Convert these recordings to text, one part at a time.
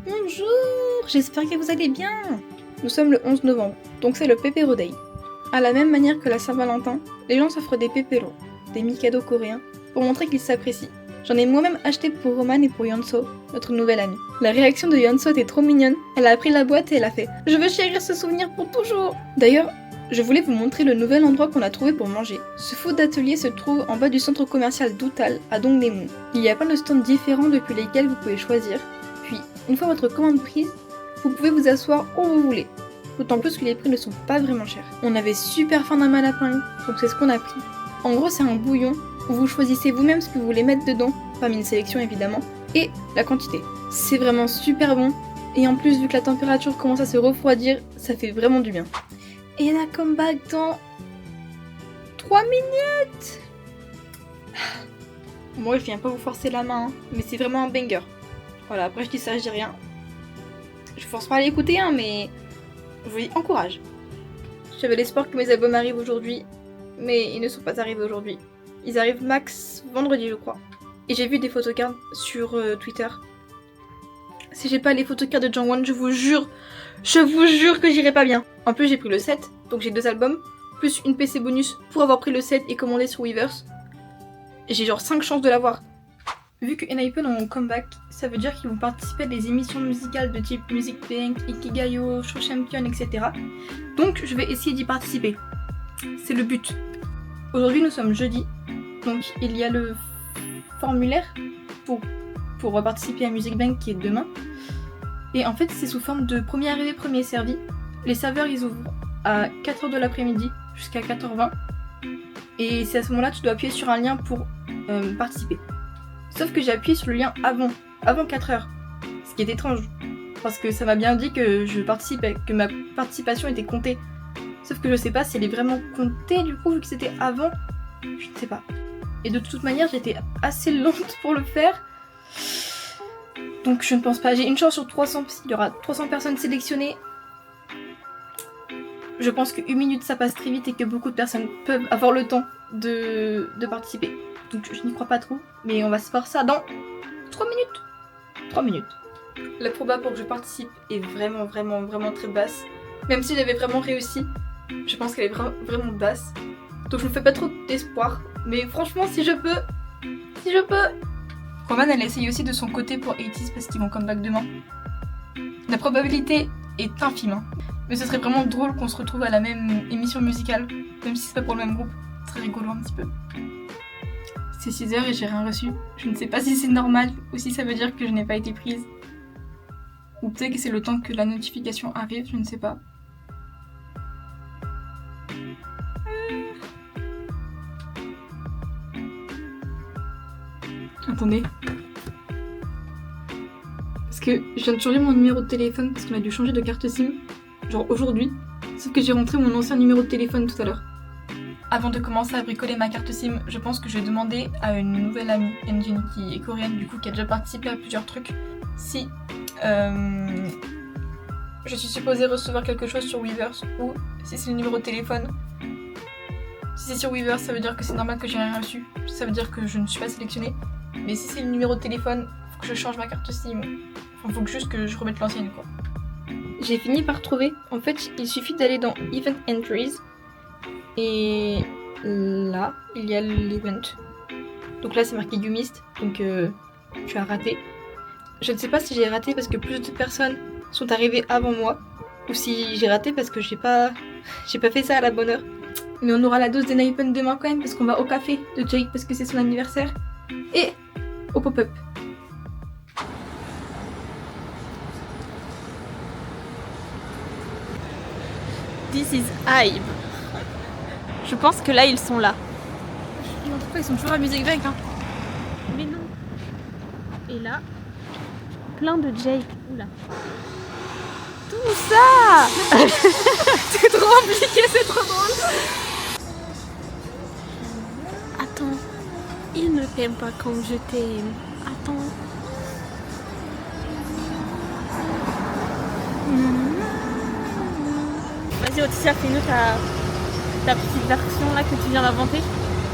Bonjour, j'espère que vous allez bien. Nous sommes le 11 novembre, donc c'est le Pepero Day. À la même manière que la Saint-Valentin, les gens s'offrent des Pepero, des Mikado coréens, pour montrer qu'ils s'apprécient. J'en ai moi-même acheté pour Roman et pour Yeonso, notre nouvelle amie. La réaction de Yeonso était trop mignonne, elle a pris la boîte et elle a fait « Je veux chérir ce souvenir pour toujours !» D'ailleurs, je voulais vous montrer le nouvel endroit qu'on a trouvé pour manger. Ce food atelier se trouve en bas du centre commercial Doutal, à Dongdaemun. Il y a plein de stands différents depuis lesquels vous pouvez choisir. Puis, une fois votre commande prise, vous pouvez vous asseoir où vous voulez. D'autant plus que les prix ne sont pas vraiment chers. On avait super faim d'un malapin, donc c'est ce qu'on a pris. En gros, c'est un bouillon où vous choisissez vous-même ce que vous voulez mettre dedans, parmi une sélection évidemment, et la quantité. C'est vraiment super bon, et en plus, vu que la température commence à se refroidir, ça fait vraiment du bien. Et la comeback dans 3 minutes. Moi, je viens pas vous forcer la main, hein, mais c'est vraiment un banger. Voilà, après je dis ça, je dis rien. Je force pas à l'écouter, hein, mais je vous encourage. J'avais l'espoir que mes albums arrivent aujourd'hui, mais ils ne sont pas arrivés aujourd'hui. Ils arrivent max vendredi, je crois. Et j'ai vu des photocards sur Twitter. Si j'ai pas les photocards de Jongwon, je vous jure que j'irai pas bien. En plus, j'ai pris le set, donc j'ai 2 albums, plus une PC bonus pour avoir pris le set et commandé sur Weverse. J'ai genre 5 chances de l'avoir. Vu que Enhypen ont un comeback, ça veut dire qu'ils vont participer à des émissions musicales de type Music Bank, Ikigayo, Show Champion, etc. Donc je vais essayer d'y participer. C'est le but. Aujourd'hui nous sommes jeudi, donc il y a le formulaire pour participer à Music Bank qui est demain. Et en fait c'est sous forme de premier arrivé, premier servi. Les serveurs ils ouvrent à 4h de l'après-midi jusqu'à 4h20. Et c'est à ce moment-là que tu dois appuyer sur un lien pour participer. Sauf que j'ai appuyé sur le lien avant 4h. Ce qui est étrange. Parce que ça m'a bien dit que je participais, que ma participation était comptée. Sauf que je sais pas si elle est vraiment comptée du coup vu que c'était avant. Je ne sais pas. Et de toute manière j'étais assez lente pour le faire. Donc je ne pense pas. J'ai une chance sur 300 parce qu'il y aura 300 personnes sélectionnées. Je pense que 1 minute ça passe très vite et que beaucoup de personnes peuvent avoir le temps de participer. Donc je n'y crois pas trop, mais on va se faire ça dans 3 minutes. 3 minutes. La proba pour que je participe est vraiment très basse. Même si j'avais vraiment réussi, je pense qu'elle est vraiment basse. Donc je me fais pas trop d'espoir. Mais franchement, si je peux. Roman, elle essaye aussi de son côté pour 80s parce qu'ils vont come back demain. La probabilité est infime. Hein. Mais ce serait vraiment drôle qu'on se retrouve à la même émission musicale, même si c'est pas pour le même groupe. Ce serait rigolo un petit peu. C'est 6h et j'ai rien reçu. Je ne sais pas si c'est normal ou si ça veut dire que je n'ai pas été prise. Ou peut-être que c'est le temps que la notification arrive, je ne sais pas. Attendez. Parce que je viens de changer mon numéro de téléphone parce qu'on a dû changer de carte SIM. Genre aujourd'hui. Sauf que j'ai rentré mon ancien numéro de téléphone tout à l'heure. Avant de commencer à bricoler ma carte SIM, je pense que je vais demander à une nouvelle amie, Engine, qui est coréenne du coup, qui a déjà participé à plusieurs trucs, si je suis supposée recevoir quelque chose sur Weverse ou si c'est le numéro de téléphone. Si c'est sur Weverse, ça veut dire que c'est normal que j'ai rien reçu, ça veut dire que je ne suis pas sélectionnée. Mais si c'est le numéro de téléphone, faut que je change ma carte SIM. Enfin, faut que juste que je remette l'ancienne quoi. J'ai fini par trouver. En fait, il suffit d'aller dans Event Entries. Et là, il y a l'event. Donc là, c'est marqué You missed, donc tu as raté. Je ne sais pas si j'ai raté parce que plus de personnes sont arrivées avant moi, ou si j'ai raté parce que j'ai pas fait ça à la bonne heure. Mais on aura la dose d'Enhypen demain quand même parce qu'on va au café de Jake parce que c'est son anniversaire et au pop-up. This is Hype. Je pense que là, ils sont là. En tout cas, ils sont toujours à Music Bank. Hein. Mais non. Et là, plein de Jake. Oula. Tout ça. C'est trop compliqué, c'est trop drôle. Attends. Il ne t'aime pas comme je t'aime. Attends. Vas-y, Otissia, fais-nous ta petite version là que tu viens d'inventer.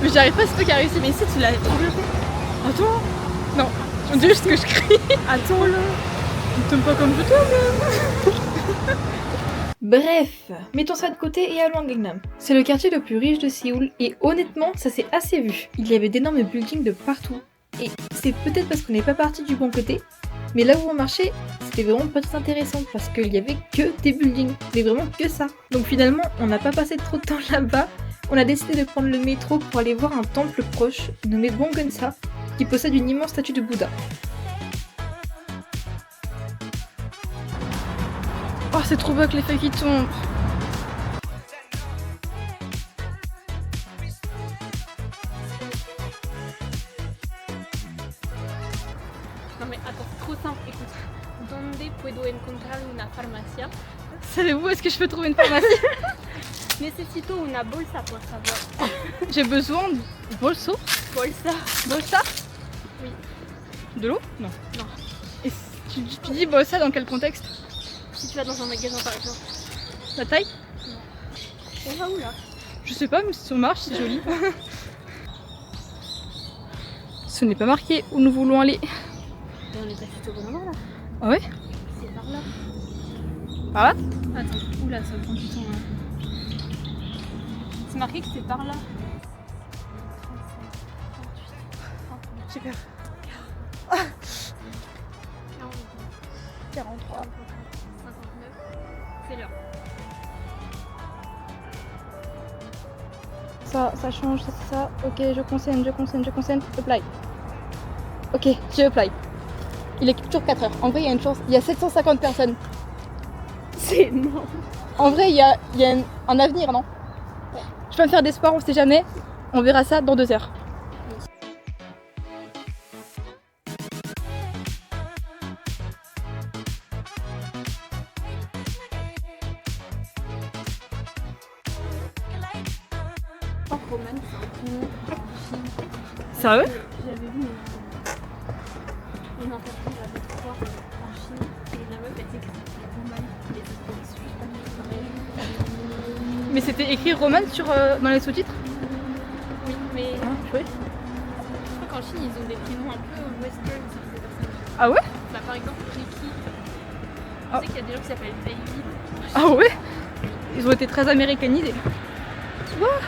Mais j'arrive pas à ce truc à réussir. Mais si, tu l'as trop bien fait. Attends. Non, on dit juste que je crie. Attends-le. Tu t'aimes pas comme je t'aime. Bref, mettons ça de côté et allons à Gangnam. C'est le quartier le plus riche de Séoul et honnêtement, ça s'est assez vu. Il y avait d'énormes buildings de partout. Et c'est peut-être parce qu'on n'est pas parti du bon côté, mais là où on marchait, c'était vraiment pas très intéressant parce qu'il y avait que des buildings, mais vraiment que ça. Donc finalement, on n'a pas passé trop de temps là-bas. On a décidé de prendre le métro pour aller voir un temple proche nommé Bonggeunsa qui possède une immense statue de Bouddha. Oh, c'est trop beau avec les feuilles qui tombent. Non mais attends, c'est trop simple, écoute. Donde puedo encontrar una farmacia? Savez-vous, est-ce que je peux trouver une pharmacie? Necesito una bolsa, por favor. J'ai besoin de bolso? Bolsa. Bolsa? Oui. De l'eau? Non. Non. Et tu dis bolsa dans quel contexte? Si tu vas dans un magasin par exemple. La taille? Non. On va où là? Je sais pas, mais si on marche, c'est joli. Ce n'est pas marqué où nous voulons aller. Et on est passé au bon moment là. Ah ouais? C'est par là. Par là? Attends, oula, ça prend du temps là. C'est marqué que c'est par là. J'ai peur. 43. 59. C'est l'heure. Ça change, c'est ça. Ok, je consenne. Apply. Ok, je apply. Il est toujours 4 heures. En vrai, il y a une chance. Il y a 750 personnes. C'est énorme. En vrai, il y a un avenir, non? Je peux me faire d'espoir, on sait jamais. On verra ça dans 2 heures. Roman, sérieux? J'avais vu une entreprise avec 3 en Chine et la meuf elle dit que c'était Roman. Mais c'était écrit Roman sur, dans les sous-titres? Oui, mais. Ah, oui. Je crois qu'en Chine ils ont des prénoms un peu western, ces personnes. Ah ouais? Bah, par exemple, Ricky. Je sais qu'il y a des gens qui s'appellent David. Ah ouais? Ils ont été très américanisés. Tu vois?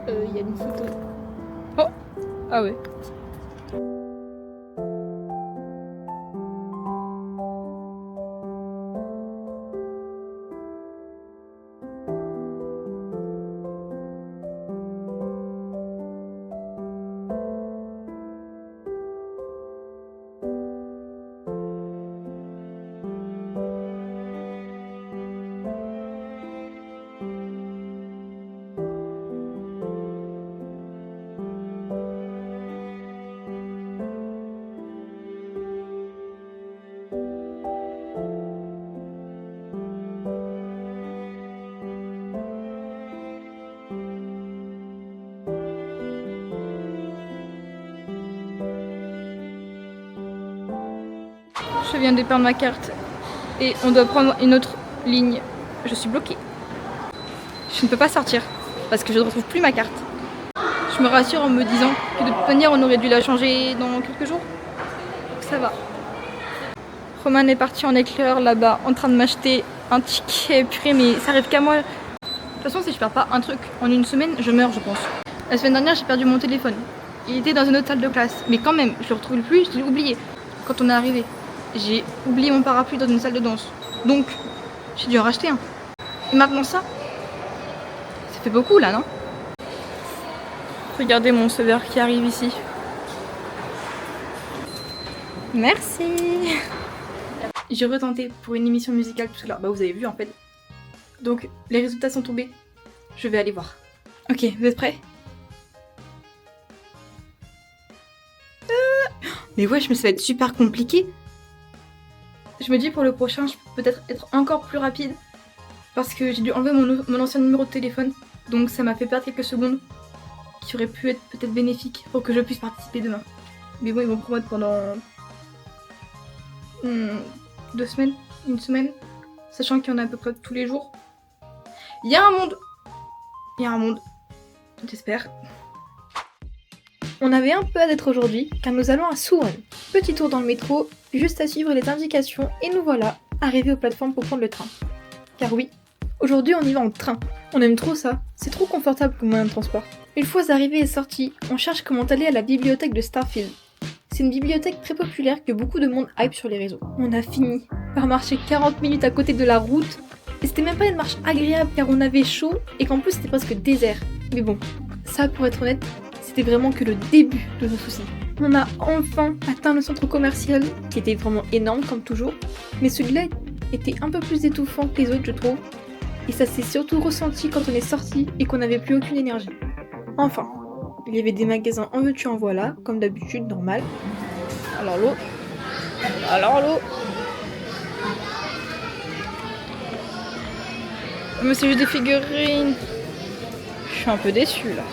Il y a une photo. Oh! Ah ouais. Je viens de perdre ma carte et on doit prendre une autre ligne. Je suis bloquée. Je ne peux pas sortir parce que je ne retrouve plus ma carte. Je me rassure en me disant que de toute manière on aurait dû la changer dans quelques jours. Donc ça va. Roman est parti en éclair là-bas en train de m'acheter un ticket. Purée, mais ça arrive qu'à moi. De toute façon, si je perds pas un truc en une semaine, je meurs, je pense. La semaine dernière, j'ai perdu mon téléphone. Il était dans une autre salle de classe. Mais quand même, je le retrouve plus, je l'ai oublié. quand on est arrivé. J'ai oublié mon parapluie dans une salle de danse. Donc, j'ai dû en racheter un. Et maintenant ça fait beaucoup là, non? Regardez mon sauveur qui arrive ici. Merci. J'ai retenté pour une émission musicale tout à l'heure. Bah vous avez vu en fait. Donc les résultats sont tombés. Je vais aller voir. Ok, vous êtes prêts? Mais wesh, mais ça va être super compliqué. Je me dis pour le prochain, je peux peut-être être encore plus rapide. Parce que j'ai dû enlever mon ancien numéro de téléphone. Donc ça m'a fait perdre quelques secondes. Qui auraient pu être peut-être bénéfiques pour que je puisse participer demain. Mais bon, ils vont promettre pendant 2 semaines, une semaine, sachant qu'il y en a à peu près tous les jours. Il y a un monde. Il y a un monde. J'espère. On avait un peu hâte d'être aujourd'hui, car nous allons à Suwon. Petit tour dans le métro, juste à suivre les indications, et nous voilà, arrivés aux plateformes pour prendre le train. Car oui, aujourd'hui on y va en train. On aime trop ça, c'est trop confortable comme moyen de transport. Une fois arrivés et sortis, on cherche comment aller à la bibliothèque de Starfield. C'est une bibliothèque très populaire que beaucoup de monde hype sur les réseaux. On a fini par marcher 40 minutes à côté de la route, et c'était même pas une marche agréable car on avait chaud et qu'en plus c'était presque désert. Mais bon, ça pour être honnête, c'était vraiment que le début de nos soucis. On a enfin atteint le centre commercial, qui était vraiment énorme comme toujours, mais celui-là était un peu plus étouffant que les autres je trouve, et ça s'est surtout ressenti quand on est sorti et qu'on n'avait plus aucune énergie. Enfin, il y avait des magasins en veux-tu en voilà, comme d'habitude, normal. Alors l'eau. Mais c'est juste des figurines. Je suis un peu déçue là.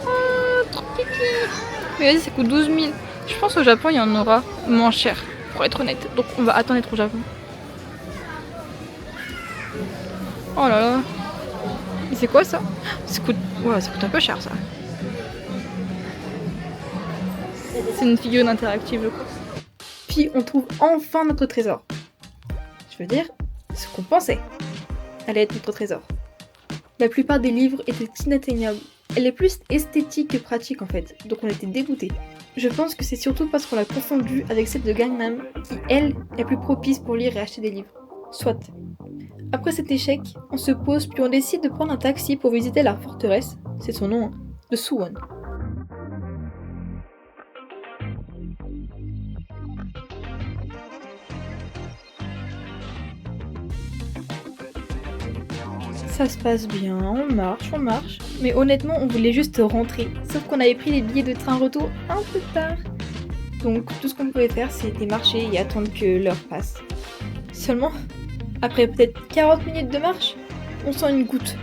Ah, trop petit. Mais vas-y, ça coûte 12 000. Je pense au Japon, il y en aura moins cher, pour être honnête. Donc on va attendre d'être au Japon. Oh là là. Mais c'est quoi ça? Ouais, ça coûte un peu cher ça. C'est une figurine interactive je crois. Puis on trouve enfin notre trésor. Je veux dire, ce qu'on pensait allait être notre trésor. La plupart des livres étaient inatteignables. Elle est plus esthétique que pratique en fait, donc on était dégoûtés. Je pense que c'est surtout parce qu'on l'a confondue avec celle de Gangnam, qui elle est plus propice pour lire et acheter des livres. Soit. Après cet échec, on se pose puis on décide de prendre un taxi pour visiter la forteresse, c'est son nom, de Suwon. Ça se passe bien, on marche, mais honnêtement on voulait juste rentrer, sauf qu'on avait pris les billets de train retour un peu tard. Donc tout ce qu'on pouvait faire c'était marcher et attendre que l'heure passe. Seulement, après peut-être 40 minutes de marche, on sent une goutte.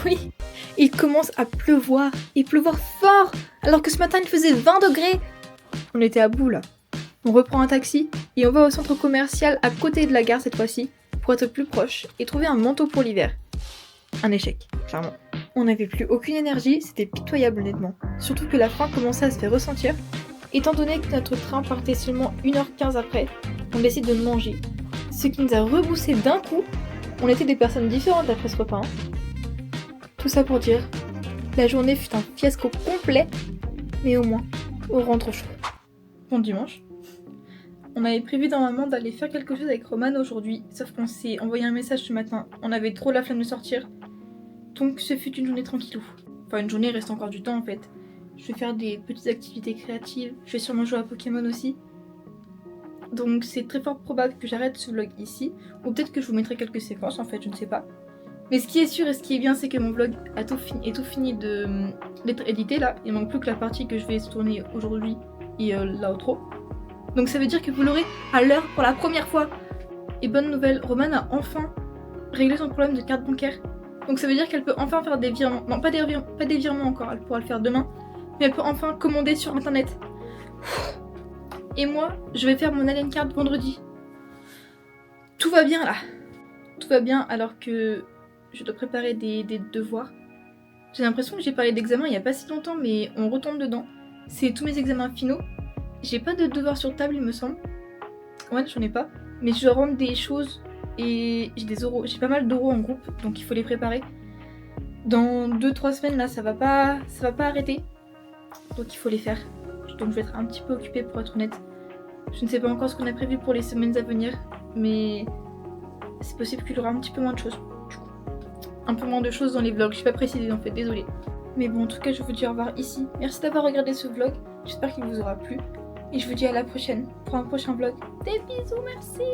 Oui, il commence à pleuvoir, et pleuvoir fort, alors que ce matin il faisait 20 degrés. On était à bout là. On reprend un taxi et on va au centre commercial à côté de la gare cette fois-ci, pour être plus proche et trouver un manteau pour l'hiver. Un échec, clairement. On n'avait plus aucune énergie, c'était pitoyable honnêtement. Surtout que la faim commençait à se faire ressentir. Étant donné que notre train partait seulement 1h15 après, on décide de manger. Ce qui nous a reboussé d'un coup. On était des personnes différentes après ce repas. Tout ça pour dire, la journée fut un fiasco complet, mais au moins, on rentre au chaud. Bon dimanche. On avait prévu normalement d'aller faire quelque chose avec Roman aujourd'hui, sauf qu'on s'est envoyé un message ce matin, on avait trop la flemme de sortir. Donc ce fut une journée tranquillou. Enfin une journée, il reste encore du temps en fait. Je vais faire des petites activités créatives, je vais sûrement jouer à Pokémon aussi. Donc c'est très fort probable que j'arrête ce vlog ici, ou peut-être que je vous mettrai quelques séquences en fait, je ne sais pas. Mais ce qui est sûr et ce qui est bien, c'est que mon vlog est tout fini d'être édité là, il manque plus que la partie que je vais tourner aujourd'hui et l'outro. Donc ça veut dire que vous l'aurez à l'heure pour la première fois. Et bonne nouvelle, Roman a enfin réglé son problème de carte bancaire. Donc ça veut dire qu'elle peut enfin faire des virements. Non, pas des virements encore, elle pourra le faire demain. Mais elle peut enfin commander sur internet. Et moi, je vais faire mon alien card vendredi. Tout va bien là. Tout va bien alors que je dois préparer des devoirs. J'ai l'impression que j'ai parlé d'examen il y a pas si longtemps, mais on retombe dedans. C'est tous mes examens finaux. J'ai pas de devoirs sur table il me semble. Ouais, j'en ai pas. Mais je dois rendre des choses et j'ai des oraux. J'ai pas mal d'oraux en groupe, donc il faut les préparer. Dans 2-3 semaines là, ça va pas arrêter. Donc il faut les faire. Donc je vais être un petit peu occupée pour être honnête. Je ne sais pas encore ce qu'on a prévu pour les semaines à venir, mais c'est possible qu'il y aura un petit peu moins de choses. Un peu moins de choses dans les vlogs, je suis pas précisée en fait, désolée. Mais bon, en tout cas, je vous dis au revoir ici. Merci d'avoir regardé ce vlog, j'espère qu'il vous aura plu. Et je vous dis à la prochaine pour un prochain vlog. Des bisous, merci.